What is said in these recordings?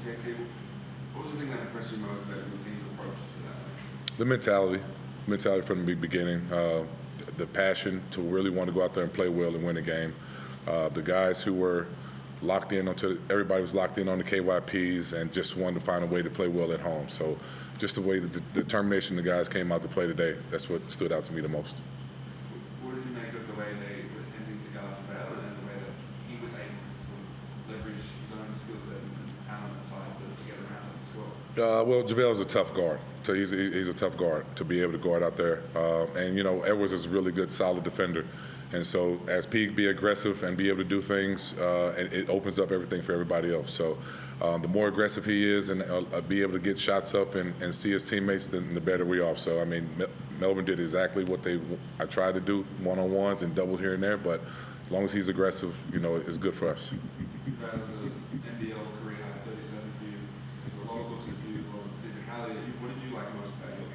JT, what was the thing that impressed you most about your team's approach to that? The mentality from the beginning, the passion to really want to go out there and play well and win the game. The guys who were locked in everybody was locked in on the KYPs and just wanted to find a way to play well at home. So just the way the determination the guys came out to play today, that's what stood out to me the most. What did you make of the way they were attempting to guard JaVale and the way that he was able to sort of leverage his own skill set and talent and size to get around and score? Well, JaVale is a tough guard. So he's a tough guard to be able to guard out there. And, you know, Edwards is a really good, solid defender. And so as Peak be aggressive and be able to do things, and it opens up everything for everybody else. So the more aggressive he is and be able to get shots up and see his teammates, then the better we are. So, I mean, Melbourne did exactly what I tried to do, one-on-ones and double here and there. But as long as he's aggressive, you know, it's good for us. That was an NBL career high 37 for you. There's a lot of looks at you, a lot of physicality. What did you like most about your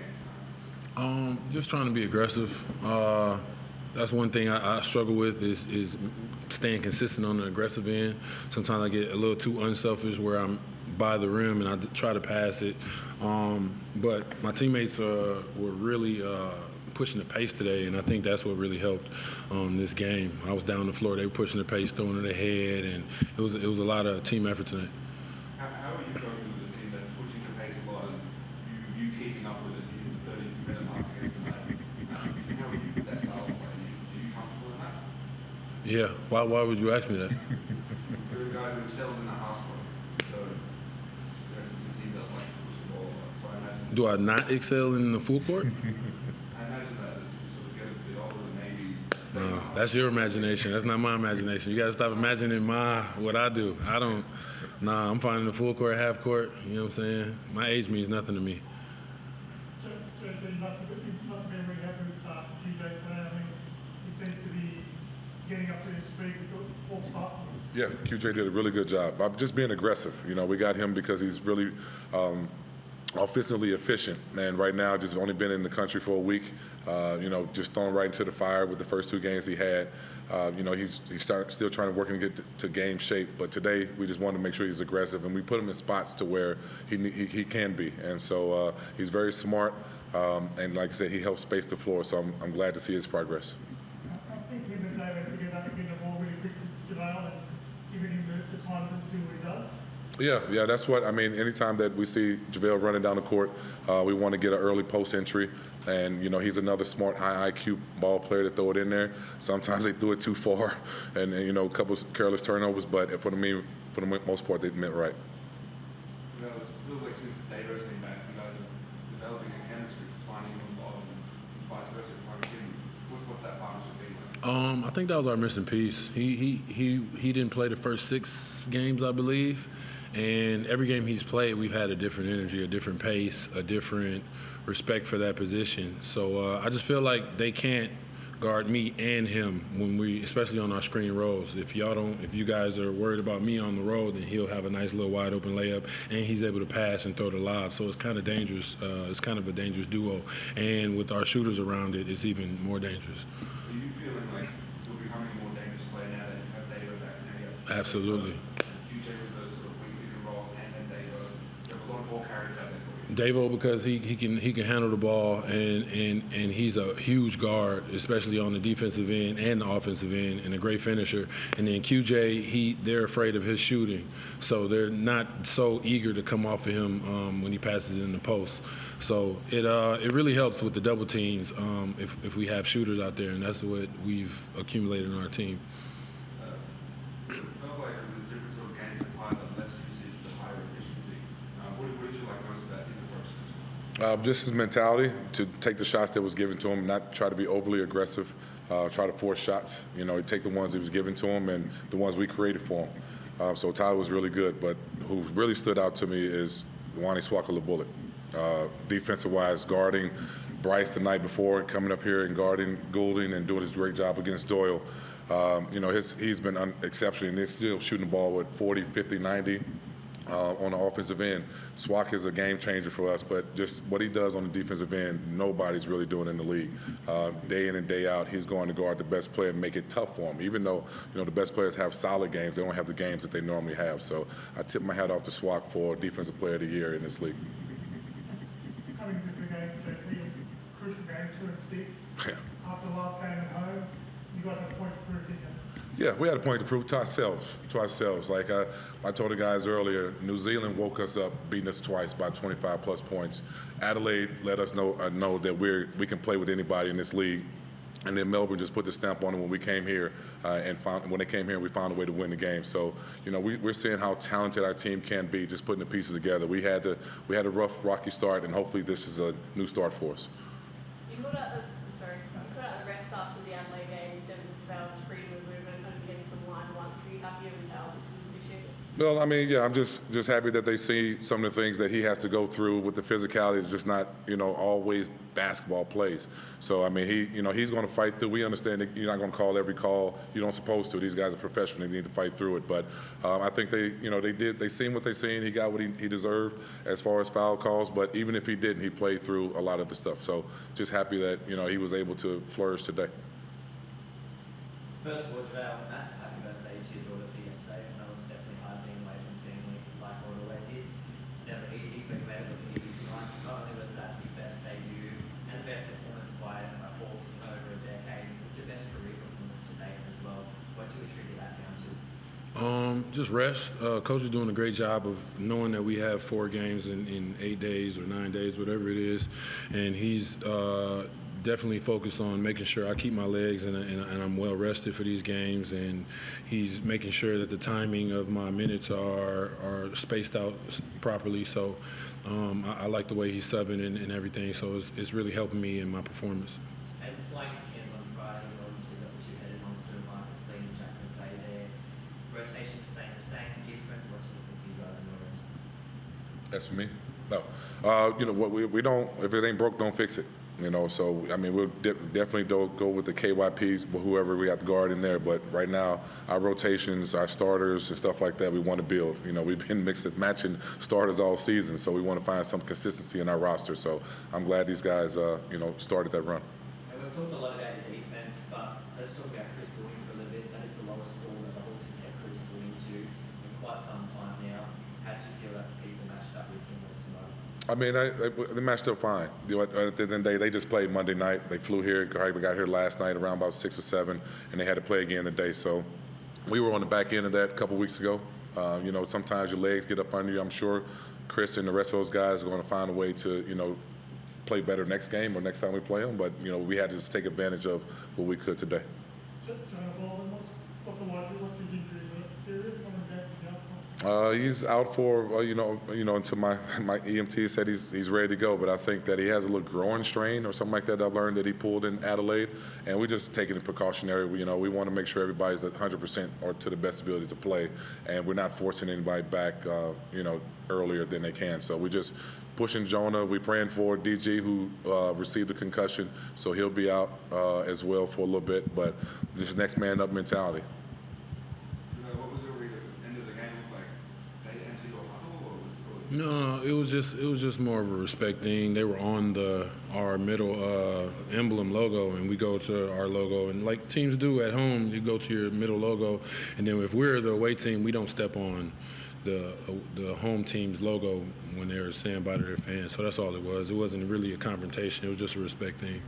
game? Just trying to be aggressive. That's one thing I struggle with is staying consistent on the aggressive end. Sometimes I get a little too unselfish where I'm by the rim and I try to pass it. But my teammates were really pushing the pace today, and I think that's what really helped this game. I was down the floor, they were pushing the pace, throwing it ahead, and it was a lot of team effort tonight. How are you coping with a team that's pushing the pace a lot and you keeping up with it in the 30-minute mark again tonight? How are you with that style of play? Are you comfortable in that? Yeah. Why would you ask me that? You're a guy who excels in the half court, so the team does like to push the ball a lot. So I imagine. Do I not excel in the full court? I imagine that as you sort of get a bit older, maybe. No, that's your imagination. That's not my imagination. You got to stop imagining what I do. I don't. Nah, I'm fine in the full court, half court. You know what I'm saying? My age means nothing to me. JT, you must have been really happy with QJ today. I mean, he seems to be getting up to his speed with Hawks basketball. Yeah, QJ did a really good job. I'm just being aggressive. You know, we got him because he's really offensively efficient. And right now, just only been in the country for a week. You know, just thrown right into the fire with the first two games he had. You know, he's still trying to work and get to game shape. But today, we just wanted to make sure he's aggressive, and we put him in spots to where he can be. And so he's very smart. And like I said, he helps space the floor. So I'm glad to see his progress. I think him and David together getting the ball really quick to JaVale and giving him the time to do what he does. Yeah, that's what I mean. Anytime that we see JaVale running down the court, we want to get an early post entry. And, you know, he's another smart, high IQ ball player to throw it in there. Sometimes they threw it too far and you know, a couple of careless turnovers. But for the most part, they meant right. You know, it feels like since Davis came back, you guys are developing a chemistry. It's finding him a lot and vice versa. What's that partnership been like? I think that was our missing piece. He didn't play the first 6 games, I believe. And every game he's played, we've had a different energy, a different pace, a different respect for that position. So I just feel like they can't guard me and him especially on our screen rolls. If you guys are worried about me on the roll, then he'll have a nice little wide open layup, and he's able to pass and throw the lob. So it's kind of dangerous. It's kind of a dangerous duo. And with our shooters around it, it's even more dangerous. Are you feeling like you're becoming a more dangerous player now that you have David back now? Absolutely. QJ with those sort of wing pick and rolls and David. You have a lot of ball carries out there for you. Davo, because he can handle the ball and he's a huge guard, especially on the defensive end and the offensive end, and a great finisher. And then QJ, they're afraid of his shooting, so they're not so eager to come off of him when he passes in the post. So it really helps with the double teams if we have shooters out there, and that's what we've accumulated on our team. It felt like it was a different sort of game with higher, less usage, but higher efficiency. What did you like most about his approach to this one? Just his mentality to take the shots that was given to him, not try to be overly aggressive, try to force shots. You know, he'd take the ones that was given to him and the ones we created for him. So Tyler was really good, but who really stood out to me is Wani Swakala-Bullock. Defensive-wise, guarding Bryce the night before and coming up here and guarding Goulding and doing his great job against Doyle. You know, he's been exceptional, and they're still shooting the ball with 40, 50, 90. on the offensive end. Swak is a game changer for us, but just what he does on the defensive end, nobody's really doing in the league. Day in and day out, he's going to guard the best player and make it tough for him. Even though the best players have solid games, they don't have the games that they normally have. So I tip my hat off to Swak for Defensive Player of the Year in this league. Coming to the game, JT, crucial game, 2 and 6. Yeah. After the last game at home, you guys have a point to prove, didn't you? Yeah, we had a point to prove to ourselves. Like I told the guys earlier, New Zealand woke us up, beating us twice by 25-plus points. Adelaide let us know that we can play with anybody in this league. And then Melbourne just put the stamp on it when we came here, when they came here, we found a way to win the game. So, we're seeing how talented our team can be, just putting the pieces together. We had a rough, rocky start, and hopefully this is a new start for us. You put out the refs after the Adelaide game in terms of Val's freedom of movement and getting to the line once. Were you happy with how this was appreciated? Well, I mean, yeah, I'm just happy that they see some of the things that he has to go through with the physicality. It's just not, always basketball plays. So, I mean, he's going to fight through. We understand that you're not going to call every call. You don't supposed to. These guys are professional. They need to fight through it. But I think they seen what they seen. He got what he deserved as far as foul calls. But even if he didn't, he played through a lot of the stuff. So just happy that, he was able to flourish today. First of all, JaVale, massive happy birthday to your daughter for yesterday. I know it's definitely hard being away from family, like what it always is. It's never easy, but you made it look easy tonight. Not only was that the best debut and the best performance by a whole team over a decade, but your best career performance to date as well. What do you attribute that down to? Just rest. Coach is doing a great job of knowing that we have 4 games in 8 days or 9 days, whatever it is, and he's definitely focused on making sure I keep my legs and I'm well rested for these games, and he's making sure that the timing of my minutes are spaced out properly. So I like the way he's subbing and everything. So it's really helping me in my performance. And flying to Cairns on Friday, you obviously got the 2-headed monster of Marcus Lee and Jack McGee there. Rotation staying the same, different. What's looking for you guys in your end? That's for me? No. What we don't, if it ain't broke, don't fix it. So, I mean, we'll definitely go with the KYPs, whoever we have to guard in there. But right now, our rotations, our starters and stuff like that, we want to build. We've been matching starters all season, so we want to find some consistency in our roster. So I'm glad these guys, started that run. And we've talked a lot about your defense, but let's talk about Chris Goodwin for a little bit. That is the lowest score that the whole team kept Chris Goodwin to in quite some time now. How did you feel that people matched up with him tonight? I mean, they matched up fine. At the end of the day, they just played Monday night. They flew here. We got here last night around about 6 or 7, and they had to play again today. So we were on the back end of that a couple weeks ago. Sometimes your legs get up under you. I'm sure Chris and the rest of those guys are going to find a way to, play better next game or next time we play them. But, we had to just take advantage of what we could today. Jonah Bolden, what's his injury? Is it serious? He's out for until my EMT said he's ready to go. But I think that he has a little groin strain or something like that. I've learned that he pulled in Adelaide, and we're just taking it precautionary. We want to make sure everybody's at 100% or to the best ability to play, and we're not forcing anybody back earlier than they can. So we're just pushing Jonah. We're praying for DG, who received a concussion, so he'll be out as well for a little bit. But just next man up mentality. What was your read at the end of the game look like? They entered your huddle, or No, it was just more of a respect thing. They were on our middle emblem logo, and we go to our logo. And like teams do at home, you go to your middle logo, and then if we're the away team, we don't step on the home team's logo when they're saying bye to their fans. So that's all it was. It wasn't really a confrontation. It was just a respect thing.